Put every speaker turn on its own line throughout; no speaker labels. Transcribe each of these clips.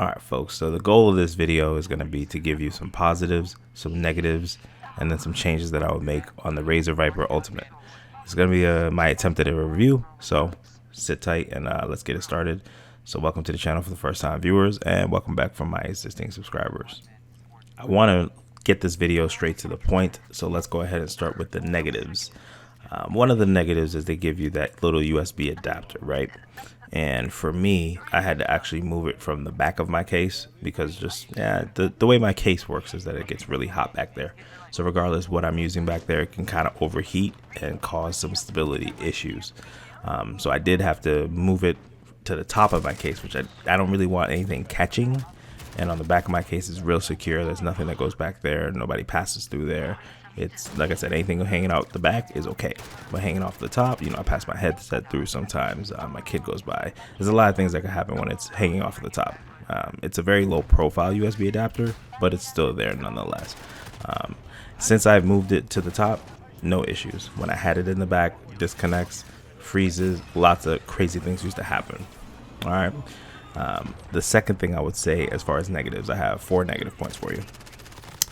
Alright folks, so the goal of this video is going to be to give you some positives, some negatives, and then some changes that I would make on the Razer Viper Ultimate. It's going to be my attempt at a review, so sit tight and let's get it started. So welcome to the channel for the first time viewers, and welcome back from my existing subscribers. I want to get this video straight to the point, so let's go ahead and start with the negatives. One of the negatives is they give you that little USB adapter, right? And for me, I had to actually move it from the back of my case because the way my case works is that it gets really hot back there. So regardless what I'm using back there, it can kind of overheat and cause some stability issues. So I did have to move it to the top of my case, which I don't really want anything catching. And on the back of my case is real secure. There's nothing that goes back there. Nobody passes through there. It's like I said, anything hanging out the back is okay, but hanging off the top, I pass my headset through sometimes. My kid goes by. There's a lot of things that can happen when it's hanging off the top. It's a very low profile USB adapter, but it's still there nonetheless. Since I've moved it to the top, no issues. When I had it in the back, disconnects, freezes, lots of crazy things used to happen. All right. The second thing I would say as far as negatives, I have 4 negative points for you.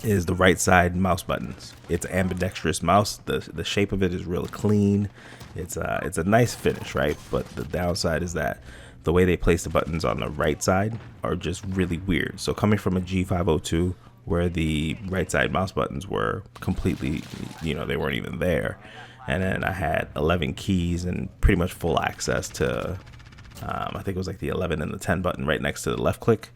Is the right side mouse buttons. It's an ambidextrous mouse. The shape of it is real clean. It's a nice finish, right? But the downside is that the way they place the buttons on the right side are just really weird. So coming from a G502 where the right side mouse buttons were completely, they weren't even there. And then I had 11 keys and pretty much full access to, I think it was like the 11 and the 10 button right next to the left click.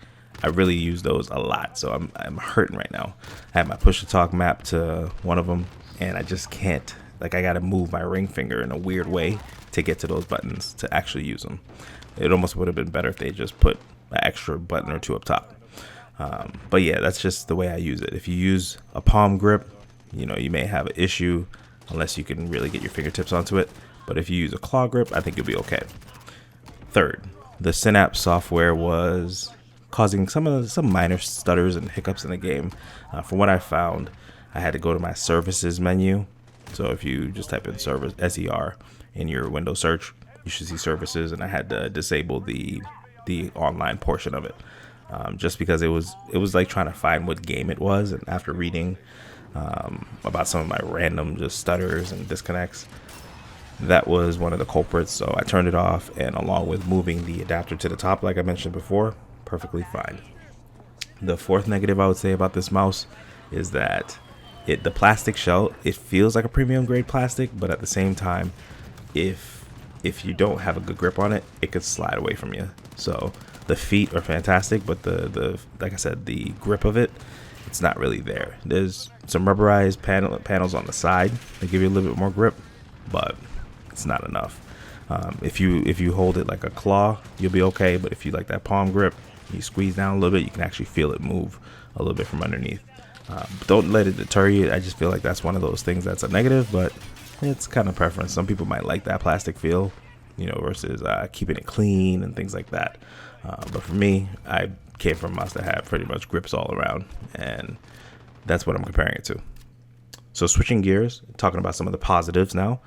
I really use those a lot, so I'm hurting right now. I have my push to talk map to one of them, and I just can't. Like, I gotta move my ring finger in a weird way to get to those buttons to actually use them. It almost would have been better if they just put an extra button or 2 up top. But yeah, that's just the way I use it. If you use a palm grip, you may have an issue unless you can really get your fingertips onto it. But if you use a claw grip, I think you'll be okay. Third, the Synapse software was causing some minor stutters and hiccups in the game. From what I found, I had to go to my services menu. So if you just type in service SER in your Windows search, you should see services, and I had to disable the online portion of it, just because it was like trying to find what game it was. And after reading about some of my random just stutters and disconnects, that was one of the culprits. So I turned it off, and along with moving the adapter to the top, like I mentioned before, perfectly fine. The fourth negative I would say about this mouse is that the plastic shell, it feels like a premium grade plastic, but at the same time, if you don't have a good grip on it, it could slide away from you. So the feet are fantastic, but the like I said, the grip of it, it's not really there. There's some rubberized panels on the side that give you a little bit more grip, but it's not enough. If you hold it like a claw, you'll be okay, but if you like that palm grip, you squeeze down a little bit, you can actually feel it move a little bit from underneath. But don't let it deter you. I just feel like that's one of those things that's a negative, but it's kind of preference. Some people might like that plastic feel, versus keeping it clean and things like that. But for me, I came from a mouse that had pretty much grips all around, and that's what I'm comparing it to. So switching gears, talking about some of the positives now.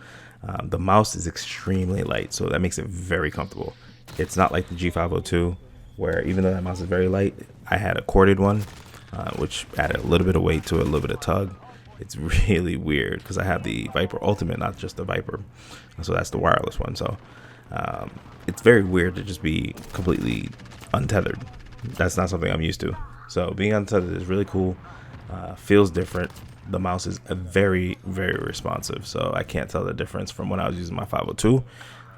The mouse is extremely light, so that makes it very comfortable. It's not like the G502, where even though that mouse is very light, I had a corded one, which added a little bit of weight to it, a little bit of tug. It's really weird because I have the Viper Ultimate, not just the Viper, so that's the wireless one. So it's very weird to just be completely untethered. That's not something I'm used to. So being untethered is really cool. Feels different. The mouse is very, very responsive, so I can't tell the difference from when I was using my 502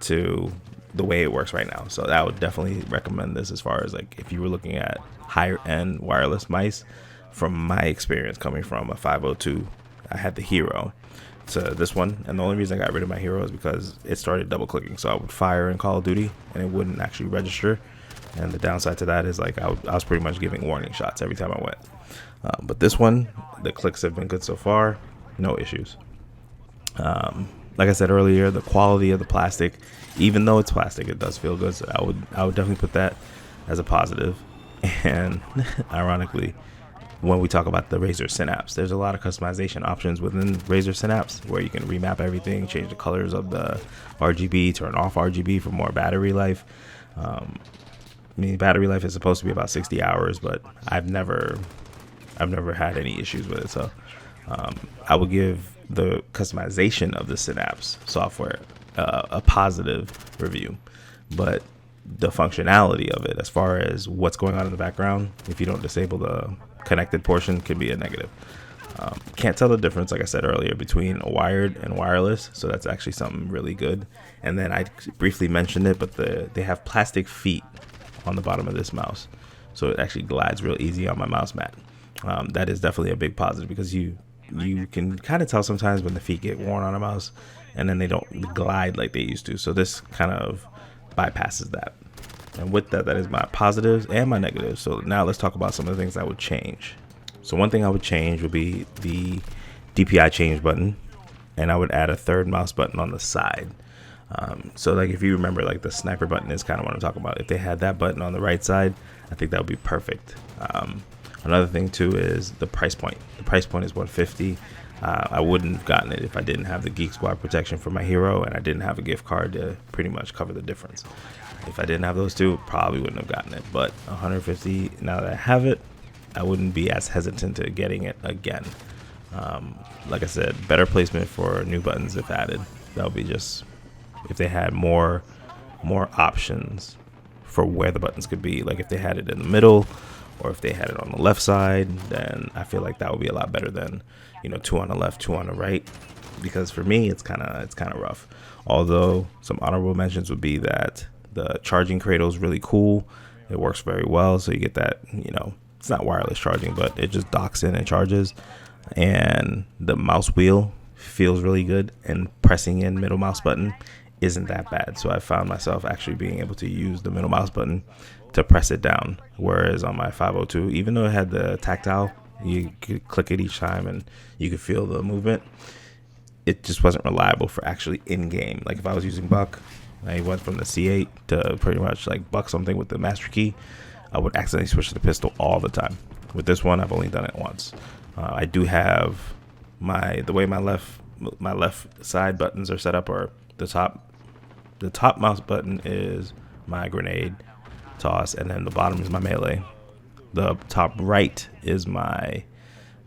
to the way it works right now. So I would definitely recommend this as far as like if you were looking at higher end wireless mice. From my experience coming from a 502, I had the Hero to this one, and the only reason I got rid of my Hero is because it started double clicking. So I would fire in Call of Duty and it wouldn't actually register, and the downside to that is like I was pretty much giving warning shots every time I went. But this one, the clicks have been good so far, no issues. Like I said earlier, the quality of the plastic, even though it's plastic, it does feel good. So I would definitely put that as a positive. And ironically, when we talk about the Razer Synapse, there's a lot of customization options within Razer Synapse where you can remap everything, change the colors of the RGB, turn off RGB for more battery life. I mean, battery life is supposed to be about 60 hours, but I've never had any issues with it. So I would give the customization of the Synapse software a positive review, but the functionality of it, as far as what's going on in the background, if you don't disable the connected portion, could be a negative. Can't tell the difference, like I said earlier, between a wired and wireless, so that's actually something really good. And then I briefly mentioned it, but they have plastic feet on the bottom of this mouse, so it actually glides real easy on my mouse mat. That is definitely a big positive, because you can kind of tell sometimes when the feet get worn on a mouse and then they don't glide like they used to. So this kind of bypasses that. And with that, that is my positives and my negatives. So now let's talk about some of the things I would change. So one thing I would change would be the DPI change button, and I would add a third mouse button on the side. So like if you remember, like the sniper button is kind of what I'm talking about. If they had that button on the right side, I think that would be perfect. Another thing too is the price point. The price point is $150. I wouldn't have gotten it if I didn't have the Geek Squad protection for my hero, and I didn't have a gift card to pretty much cover the difference. If I didn't have those two, probably wouldn't have gotten it. But $150, now that I have it, I wouldn't be as hesitant to getting it again. Like I said, better placement for new buttons if added. That would be just, if they had more options for where the buttons could be. Like if they had it in the middle, or if they had it on the left side, then I feel like that would be a lot better than, you know, 2 on the left, 2 on the right. Because for me, it's kind of rough. Although some honorable mentions would be that the charging cradle is really cool. It works very well, so you get that, you know, it's not wireless charging, but it just docks in and charges. And the mouse wheel feels really good, and pressing in middle mouse button isn't that bad. So I found myself actually being able to use the middle mouse button to press it down, whereas on my 502, even though it had the tactile, you could click it each time and you could feel the movement, it just wasn't reliable for actually in-game. Like if I was using Buck, I went from the C8 to pretty much like Buck something with the master key, I would accidentally switch to the pistol all the time. With this one, I've only done it once. I do have the way my left side buttons are set up, or the top mouse button is my grenade toss, and then the bottom is my melee. The top right is my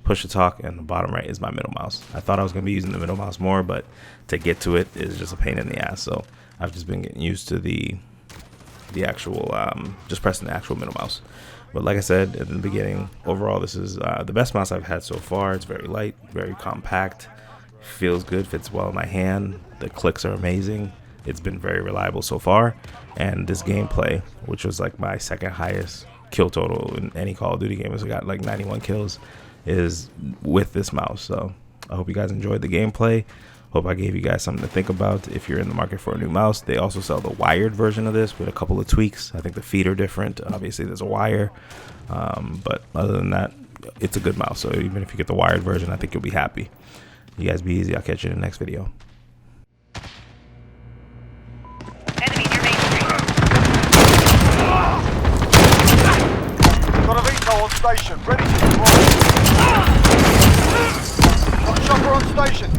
push to talk, and the bottom right is my middle mouse. I thought I was going to be using the middle mouse more, but to get to it is just a pain in the ass. So I've just been getting used to the actual just pressing the actual middle mouse. But like I said at the beginning, overall this is the best mouse I've had so far. It's very light, very compact, feels good, fits well in my hand. The clicks are amazing. It's been very reliable so far, and this gameplay, which was like my second highest kill total in any Call of Duty game, I got like 91 kills, is with this mouse. So I hope you guys enjoyed the gameplay. Hope I gave you guys something to think about if you're in the market for a new mouse. They also sell the wired version of this with a couple of tweaks. I think the feet are different. Obviously there's a wire, but other than that, it's a good mouse. So even if you get the wired version, I think you'll be happy. You guys be easy. I'll catch you in the next video.
Got a VTOL on station, ready to deploy. Got a chopper on station.